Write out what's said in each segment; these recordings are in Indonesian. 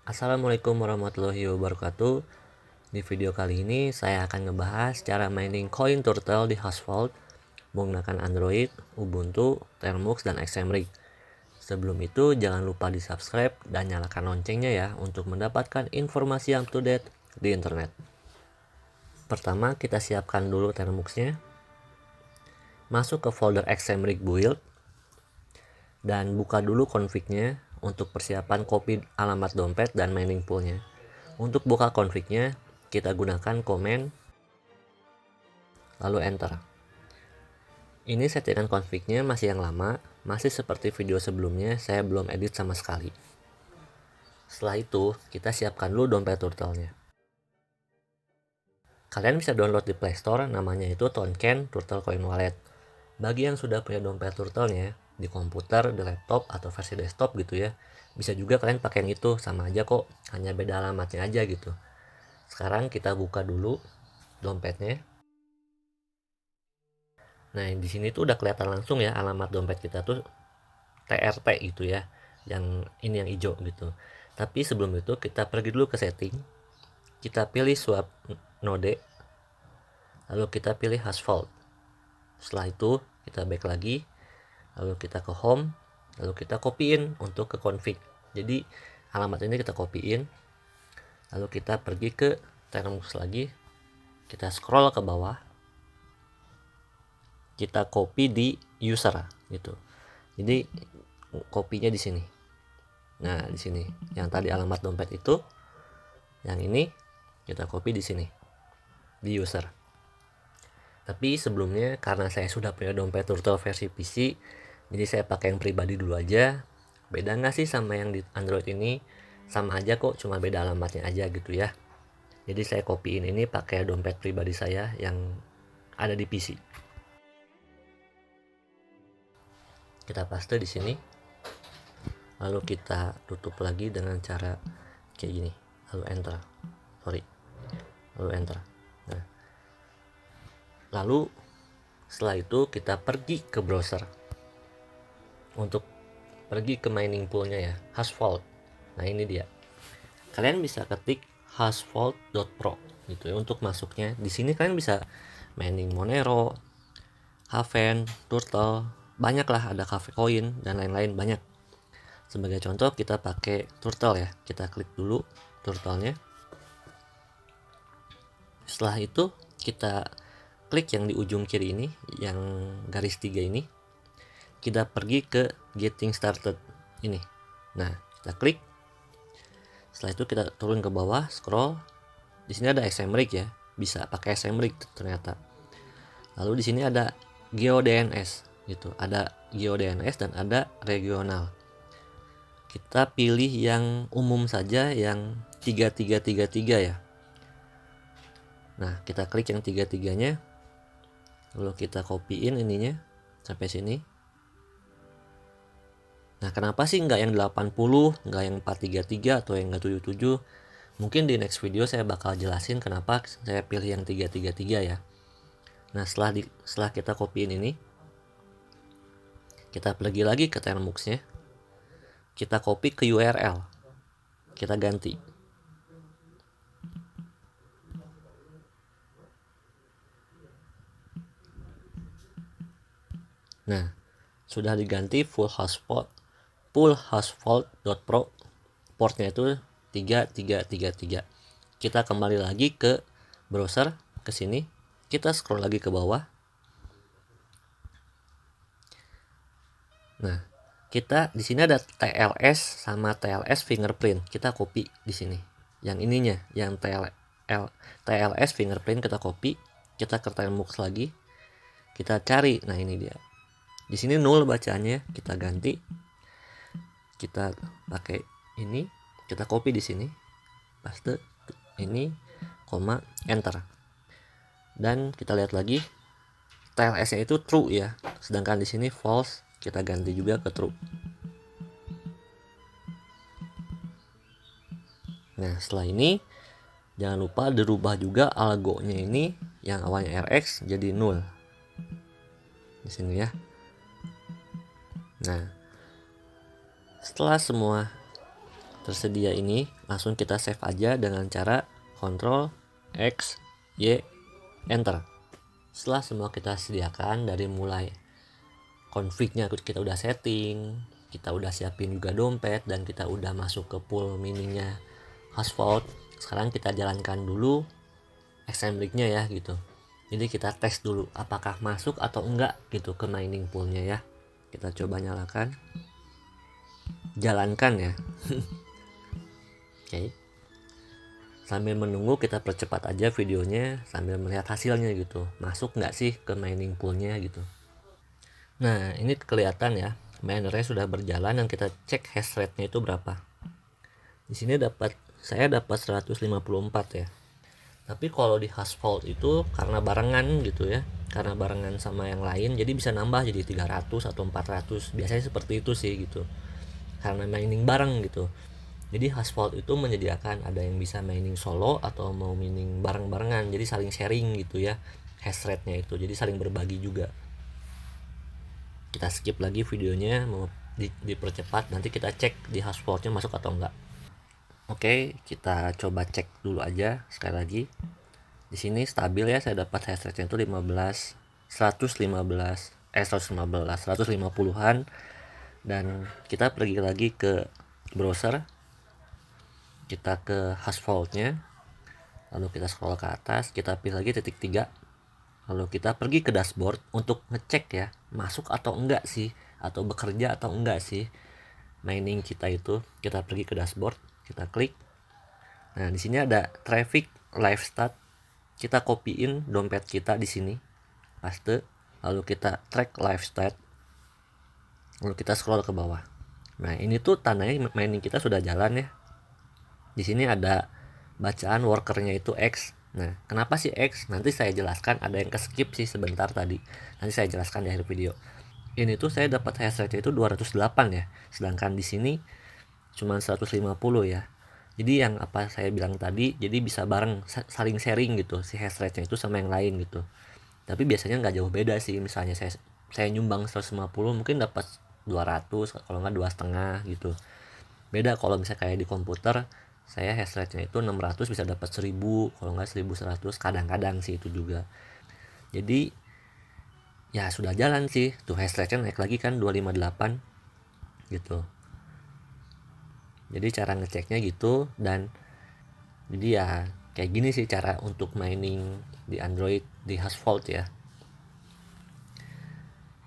Assalamualaikum warahmatullahi wabarakatuh. Di video kali ini saya akan ngebahas cara mining Coin Turtle di Hasvault menggunakan Android, Ubuntu, Termux, dan Xamarin. Sebelum itu jangan lupa di subscribe dan nyalakan loncengnya ya untuk mendapatkan informasi yang up to date di internet. Pertama kita siapkan dulu Termuxnya. Masuk ke folder Xamarin build dan buka dulu config-nya untuk persiapan copy alamat dompet dan mining poolnya. Untuk buka config-nya, kita gunakan command lalu enter. Ini settingan config-nya masih yang lama, masih seperti video sebelumnya, saya belum edit sama sekali. Setelah itu, kita siapkan dulu dompet turtle-nya. Kalian bisa download di Play Store, namanya itu Tonken Turtle Coin Wallet. Bagi yang sudah punya dompet turtle-nya, di komputer, di laptop, atau versi desktop gitu ya, bisa juga kalian pakai yang itu, sama aja kok, hanya beda alamatnya aja gitu. Sekarang kita buka dulu dompetnya. Nah, di sini tuh udah kelihatan langsung ya alamat dompet kita tuh TRT gitu ya. Yang ini yang hijau gitu. Tapi sebelum itu kita pergi dulu ke setting. Kita pilih swap node. Lalu kita pilih Hasvault. Setelah itu kita back lagi. Lalu kita ke home. Lalu kita copyin untuk ke config. Jadi alamat ini kita copyin. Lalu kita pergi ke Termux lagi. Kita scroll ke bawah. Kita copy di user gitu. Jadi kopinya di sini. Nah, di sini yang tadi alamat dompet itu, yang ini kita copy di sini di user. Tapi sebelumnya karena saya sudah punya dompet turtle versi PC, jadi saya pakai yang pribadi dulu aja. Beda nggak sih sama yang di Android ini? Sama aja kok, cuma beda alamatnya aja gitu ya. Jadi saya copyin ini pakai dompet pribadi saya yang ada di PC. Kita paste di sini. Lalu kita tutup lagi dengan cara kayak gini. Lalu enter. Lalu enter. Nah, lalu setelah itu kita pergi ke browser untuk pergi ke mining poolnya ya, Hasvault. Nah, ini dia. Kalian bisa ketik hasvault.pro gitu ya untuk masuknya. Di sini kalian bisa mining Monero, Haven, Turtle, banyak lah, ada Cafe Coin dan lain-lain banyak. Sebagai contoh kita pakai Turtle ya. Kita klik dulu Turtle-nya. Setelah itu kita klik yang di ujung kiri ini, yang garis 3 ini. Kita pergi ke getting started ini. Nah, kita klik. Setelah itu kita turun ke bawah, scroll. Di sini ada Xamarin ya, bisa pakai Xamarin ternyata. Lalu di sini ada GeoDNS gitu. Ada GeoDNS dan ada regional. Kita pilih yang umum saja, yang 3333 ya. Nah, kita klik yang 33-nya. Lalu kita copyin ininya sampai sini. Nah, kenapa sih nggak yang 80, nggak yang 433 atau yang 77? Mungkin di next video saya bakal jelasin kenapa saya pilih yang 333 ya. Nah, setelah kita copyin ini, kita pergi lagi ke Termux-nya. Kita copy ke URL. Kita ganti. Nah, sudah diganti full hasvault.pro. Portnya itu 3333. Kita kembali lagi ke browser, ke sini. Kita scroll lagi ke bawah. Nah, kita di sini ada TLS sama TLS fingerprint. Kita copy di sini. Yang ininya, yang TLS fingerprint kita copy. Kita ke Termux lagi. Kita cari. Nah, ini dia. Di sini 0 bacaannya, kita ganti. Kita pakai ini, kita copy di sini. Paste ini, koma, enter. Dan kita lihat lagi TLS-nya itu true ya. Sedangkan di sini false. Kita ganti juga ke true. Nah, setelah ini jangan lupa dirubah juga algonya ini yang awalnya RX jadi 0. Di sini ya. Nah, setelah semua tersedia ini langsung kita save aja dengan cara Ctrl X Y Enter. Setelah semua kita sediakan, dari mulai config-nya kita udah setting, kita udah siapin juga dompet, dan kita udah masuk ke pool miningnya Hasvault. Sekarang kita jalankan dulu assembly-nya ya gitu. Jadi kita tes dulu apakah masuk atau enggak gitu ke mining poolnya ya. Kita coba nyalakan, jalankan ya. Oke. Sambil menunggu kita percepat aja videonya sambil melihat hasilnya gitu. Masuk nggak sih ke mining poolnya gitu. Nah ini kelihatan ya, minernya sudah berjalan dan kita cek hash rate-nya itu berapa. Di sini saya dapat 154 ya. Tapi kalau di Hasvault itu karena barengan gitu ya, karena barengan sama yang lain, jadi bisa nambah jadi 300 atau 400. Biasanya seperti itu sih gitu, karena mining bareng gitu. Jadi Hasvault itu menyediakan ada yang bisa mining solo atau mau mining bareng-barengan, jadi saling sharing gitu ya hash rate-nya itu, jadi saling berbagi juga. Kita skip lagi videonya, mau dipercepat, nanti kita cek di Hasvault-nya masuk atau enggak. Oke, kita coba cek dulu aja sekali lagi. Di sini stabil ya, saya dapat hash rate-nya itu 150-an, dan kita pergi lagi ke browser, kita ke Hasvault-nya, lalu kita scroll ke atas, kita pilih lagi titik 3, lalu kita pergi ke dashboard untuk ngecek ya masuk atau enggak sih, atau bekerja atau enggak sih mining kita itu. Kita pergi ke dashboard, kita klik. Nah, di sini ada traffic live stat. Kita copyin dompet kita di sini, paste, lalu kita track live stat, lalu kita scroll ke bawah. Nah, ini tuh tandanya mining kita sudah jalan ya. Di sini ada bacaan workernya itu X. Nah, kenapa sih X? Nanti saya jelaskan, ada yang ke-skip sih sebentar tadi. Nanti saya jelaskan di akhir video. Ini tuh saya dapat hash rate itu 208 ya. Sedangkan di sini cuma 150 ya. Jadi yang apa saya bilang tadi, jadi bisa bareng saling sharing gitu si hash rate-nya itu sama yang lain gitu. Tapi biasanya nggak jauh beda sih. Misalnya saya nyumbang 150 mungkin dapat 200, kalau nggak 2,5 gitu. Beda kalau misalnya kayak di komputer, saya hash rate-nya itu 600 bisa dapat 1000, kalau nggak 1100, kadang-kadang sih itu juga. Jadi ya sudah jalan sih. Tuh hash rate-nya naik lagi kan 258 gitu. Jadi cara ngeceknya gitu, dan jadi ya kayak gini sih cara untuk mining di Android di Hasvault ya.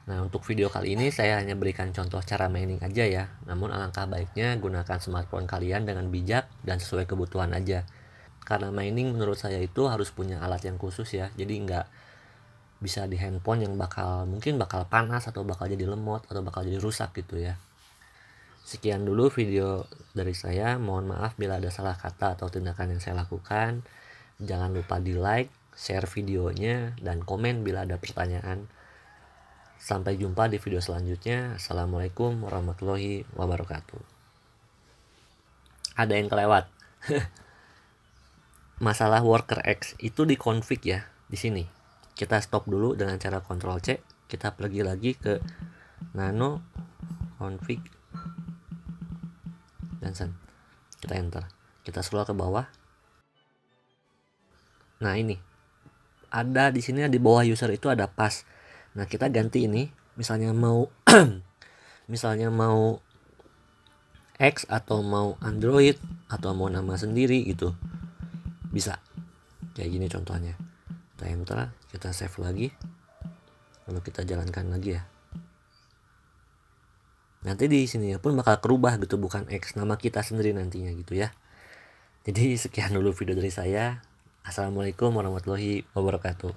Nah, untuk video kali ini saya hanya berikan contoh cara mining aja ya. Namun alangkah baiknya gunakan smartphone kalian dengan bijak dan sesuai kebutuhan aja. Karena mining menurut saya itu harus punya alat yang khusus ya. Jadi nggak bisa di handphone yang mungkin bakal panas atau bakal jadi lemot atau bakal jadi rusak gitu ya. Sekian dulu video dari saya. Mohon maaf bila ada salah kata atau tindakan yang saya lakukan. Jangan lupa di like, share videonya, dan komen bila ada pertanyaan. Sampai jumpa di video selanjutnya. Assalamualaikum warahmatullahi wabarakatuh. Ada yang kelewat. Masalah worker X itu di config ya, di sini. Kita stop dulu dengan cara Ctrl C. Kita pergi lagi ke nano config dan send. Kita enter. Kita scroll ke bawah. Nah, ini ada di sini di bawah user itu ada pass. Nah, kita ganti ini. Misalnya mau X atau mau Android atau mau nama sendiri gitu. Bisa. Kayak gini contohnya. Kita enter, kita save lagi. Lalu kita jalankan lagi ya. Nanti di sini pun bakal kerubah gitu, bukan X, nama kita sendiri nantinya gitu ya. Jadi sekian dulu video dari saya. Assalamualaikum warahmatullahi wabarakatuh.